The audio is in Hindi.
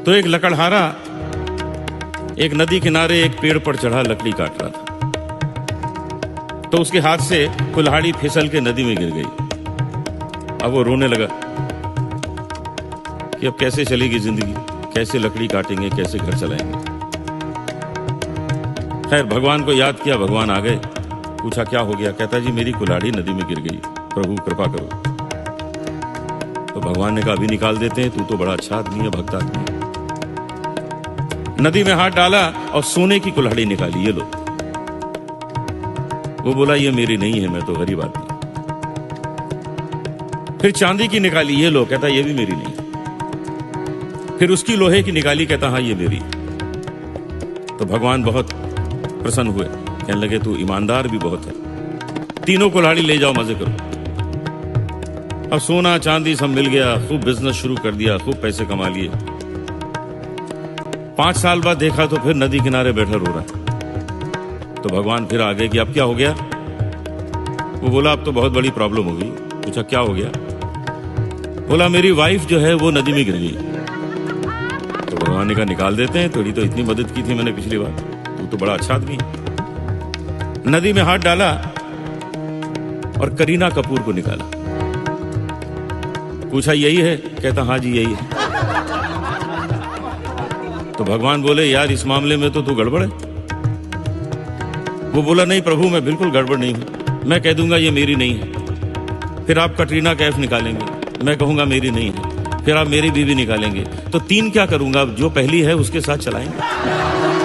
तो एक लकड़हारा एक नदी किनारे एक पेड़ पर चढ़ा लकड़ी काट रहा था। तो उसके हाथ से कुल्हाड़ी फिसल के नदी में गिर गई। अब वो रोने लगा कि अब कैसे चलेगी जिंदगी, कैसे लकड़ी काटेंगे, कैसे घर चलाएंगे। खैर भगवान को याद किया, भगवान आ गए। पूछा क्या हो गया? कहता जी मेरी कुल्हाड़ी नदी में गिर गई, प्रभु कृपा करो। तो भगवान ने कहा अभी निकाल देते हैं, तू तो बड़ा अच्छा आदमी है, भक्त आदमी है। नदी में हाथ डाला और सोने की कुल्हाड़ी निकाली, ये लो। वो बोला ये मेरी नहीं है, मैं तो गरीब आदमी। फिर चांदी की निकाली, ये लो। कहता ये भी मेरी नहीं। फिर उसकी लोहे की निकाली, कहता हाँ ये मेरी। तो भगवान बहुत प्रसन्न हुए, कहने लगे तू ईमानदार भी बहुत है, तीनों कुल्हाड़ी ले जाओ, मजे करो। अब सोना चांदी सब मिल गया, खूब बिजनेस शुरू कर दिया, खूब पैसे कमा लिए। 5 साल बाद देखा तो फिर नदी किनारे बैठा रो रहा है। तो भगवान फिर आ गए कि अब क्या हो गया? वो बोला अब तो बहुत बड़ी प्रॉब्लम हो गई। पूछा क्या हो गया? बोला मेरी वाइफ जो है वो नदी में गिर गई। तो भगवान ने कहा निकाल देते हैं, थोड़ी तो इतनी मदद की थी मैंने पिछली बार, तू तो बड़ा अच्छा आदमी है। नदी में हाथ डाला और करीना कपूर को निकाला। पूछा यही है? कहता हाँ जी यही है। तो भगवान बोले यार इस मामले में तो तू गड़बड़ है। वो बोला नहीं प्रभु मैं बिल्कुल गड़बड़ नहीं हूं, मैं कह दूंगा ये मेरी नहीं है। फिर आप कटरीना कैफ निकालेंगे, मैं कहूंगा मेरी नहीं है। फिर आप मेरी बीवी निकालेंगे, तो 3 क्या करूंगा? जो पहली है उसके साथ चलाएंगे।